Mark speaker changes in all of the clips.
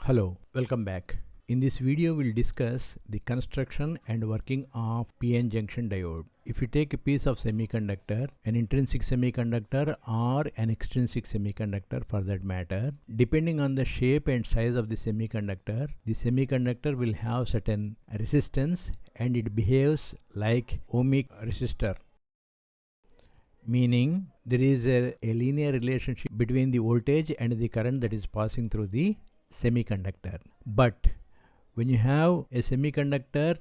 Speaker 1: Hello, welcome back. In this video, we'll discuss the construction and working of p-n junction diode. If you take a piece of semiconductor, an intrinsic semiconductor or an extrinsic semiconductor for that matter, depending on the shape and size of the semiconductor will have certain resistance and it behaves like ohmic resistor. Meaning there is a linear relationship between the voltage and the current that is passing through the semiconductor. But when you have a semiconductor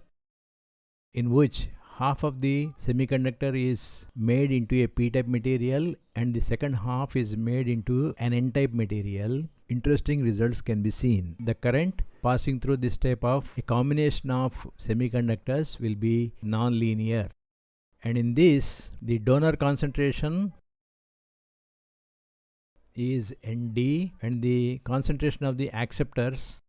Speaker 1: in which half of the semiconductor is made into a p-type material and the second half is made into an n-type material, interesting results can be seen. The current passing through this type of a combination of semiconductors will be non-linear. And in this, the donor concentration is Nd and the concentration of the acceptors,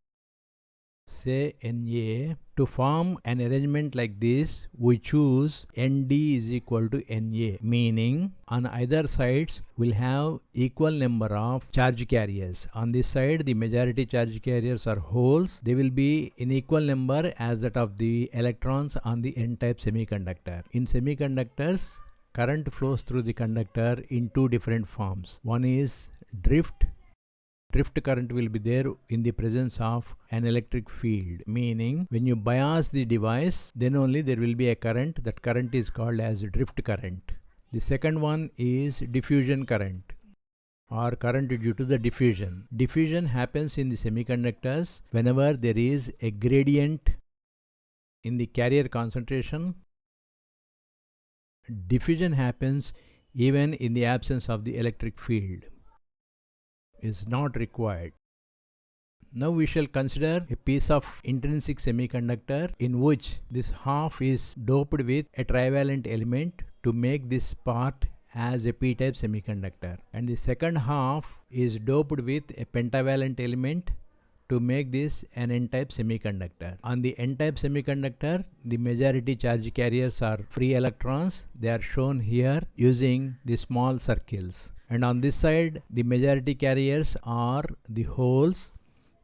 Speaker 1: say Na. To form an arrangement like this, we choose Nd is equal to Na, meaning on either sides we'll have equal number of charge carriers. On this side, the majority charge carriers are holes. They will be in equal number as that of the electrons on the n-type semiconductor. In semiconductors, current flows through the conductor in two different forms. One is drift. Drift current will be there in the presence of an electric field, meaning when you bias the device, then only there will be a current. That current is called as drift current. The second one is diffusion current or current due to the diffusion. Diffusion happens in the semiconductors whenever there is a gradient in the carrier concentration. Diffusion happens even in the absence of the electric field. Is not required. Now we shall consider a piece of intrinsic semiconductor in which this half is doped with a trivalent element to make this part as a p-type semiconductor, and the second half is doped with a pentavalent element to make this an n-type semiconductor. On the n-type semiconductor, the majority charge carriers are free electrons. They are shown here using the small circles. And on this side, the majority carriers are the holes.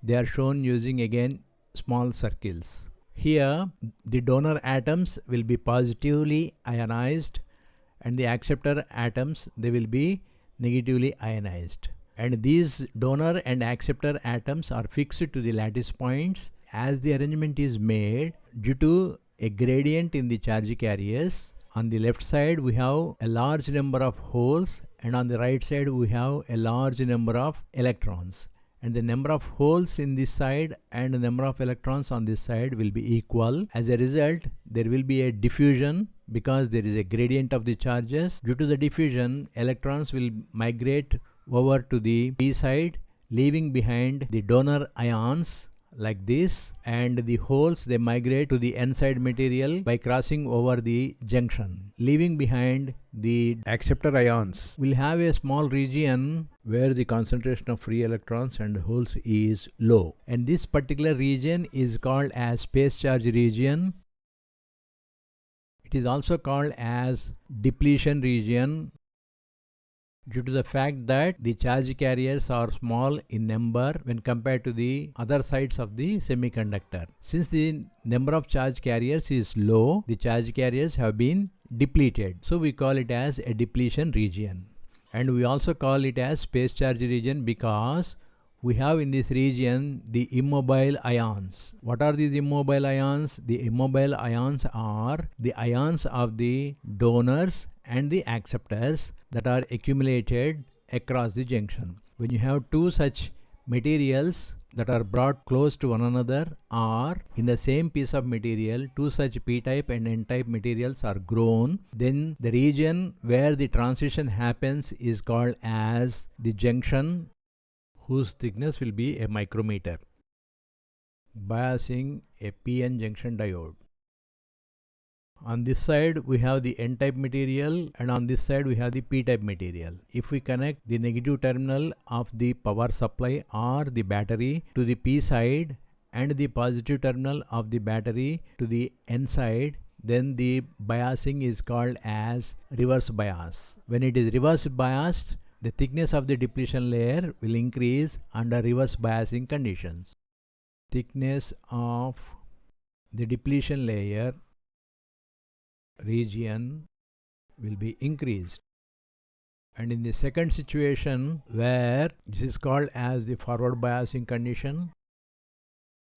Speaker 1: They are shown using again small circles. Here, the donor atoms will be positively ionized and the acceptor atoms, they will be negatively ionized. And these donor and acceptor atoms are fixed to the lattice points as the arrangement is made due to a gradient in the charge carriers. On the left side, we have a large number of holes, and on the right side, we have a large number of electrons. And the number of holes in this side and the number of electrons on this side will be equal. As a result, there will be a diffusion because there is a gradient of the charges. Due to the diffusion, electrons will migrate over to the p side, leaving behind the donor ions like this, and the holes, they migrate to the n-side material by crossing over the junction, leaving behind the acceptor ions. We'll have a small region where the concentration of free electrons and holes is low, and this particular region is called as space charge region. It is also called as depletion region due to the fact that the charge carriers are small in number when compared to the other sides of the semiconductor. Since the number of charge carriers is low, the charge carriers have been depleted. So we call it as a depletion region. And we also call it as space charge region because we have in this region the immobile ions. What are these immobile ions? The immobile ions are the ions of the donors and the acceptors that are accumulated across the junction. When you have two such materials that are brought close to one another, or in the same piece of material, two such p-type and n-type materials are grown, then the region where the transition happens is called as the junction, whose thickness will be a micrometer. Biasing a p-n junction diode. On this side, we have the n-type material, and on this side, we have the p-type material. If we connect the negative terminal of the power supply or the battery to the p side and the positive terminal of the battery to the n side, then the biasing is called as reverse bias. When it is reverse biased, the thickness of the depletion layer will increase under reverse biasing conditions. thickness of the depletion layer region will be increased. And in the second situation, where this is called as the forward biasing condition,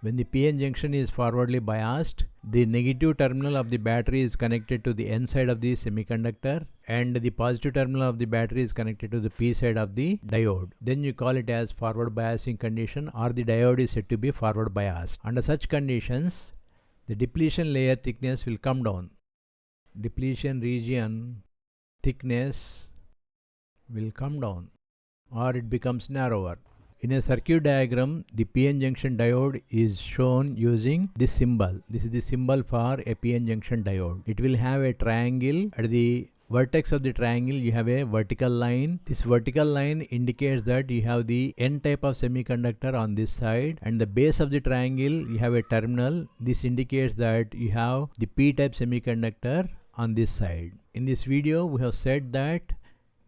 Speaker 1: when the PN junction is forwardly biased, the negative terminal of the battery is connected to the N side of the semiconductor and the positive terminal of the battery is connected to the P side of the diode. Then you call it as forward biasing condition, or the diode is said to be forward biased. Under such conditions, the depletion layer thickness will come down. Depletion region thickness will come down, or it becomes narrower. In a circuit diagram, the PN junction diode is shown using this symbol. This is the symbol for a PN junction diode. It will have a triangle. At the vertex of the triangle, you have a vertical line. This vertical line indicates that you have the N type of semiconductor on this side, and the base of the triangle, you have a terminal. This indicates that you have the P type semiconductor on this side. In this video, we have said that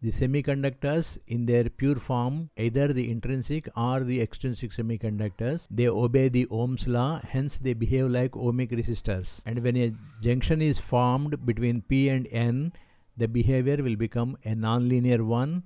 Speaker 1: the semiconductors in their pure form, either the intrinsic or the extrinsic semiconductors, they obey the Ohm's law, hence they behave like ohmic resistors. And when a junction is formed between P and N, the behavior will become a nonlinear one,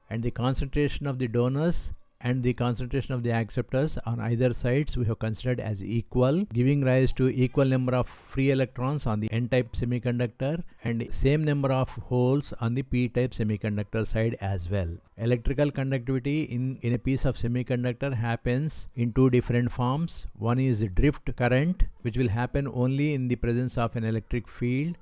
Speaker 1: and the concentration of the donors and the concentration of the acceptors on either sides we have considered as equal, giving rise to equal number of free electrons on the N-type semiconductor and same number of holes on the P-type semiconductor side as well. Electrical conductivity in a piece of semiconductor happens in two different forms. One is drift current, which will happen only in the presence of an electric field,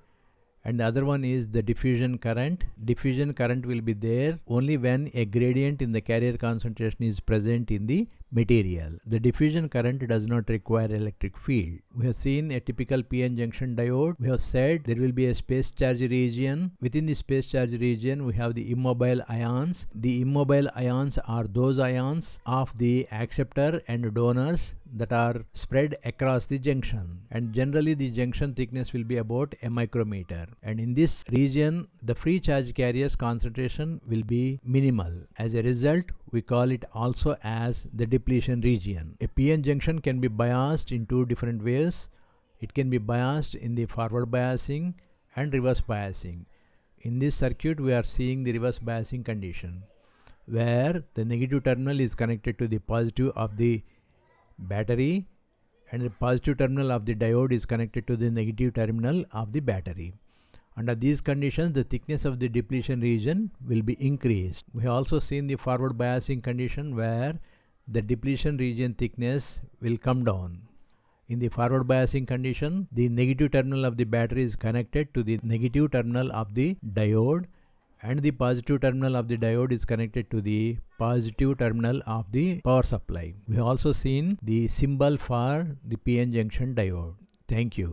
Speaker 1: and the other one is the diffusion current. Diffusion current will be there only when a gradient in the carrier concentration is present in the material. The diffusion current does not require electric field. We have seen a typical PN junction diode. We have said there will be a space charge region. Within the space charge region, we have the immobile ions. The immobile ions are those ions of the acceptor and donors that are spread across the junction, and generally the junction thickness will be about a micrometer, and in this region the free charge carriers concentration will be minimal. As a result, we call it also as the depletion region. A PN junction can be biased in two different ways. It can be biased in the forward biasing and reverse biasing. In this circuit we are seeing the reverse biasing condition, where the negative terminal is connected to the positive of the battery and the positive terminal of the diode is connected to the negative terminal of the battery. Under these conditions, the thickness of the depletion region will be increased. We have also seen the forward biasing condition where the depletion region thickness will come down. In the forward biasing condition, the negative terminal of the battery is connected to the negative terminal of the diode, and the positive terminal of the diode is connected to the positive terminal of the power supply. We have also seen the symbol for the PN junction diode. Thank you.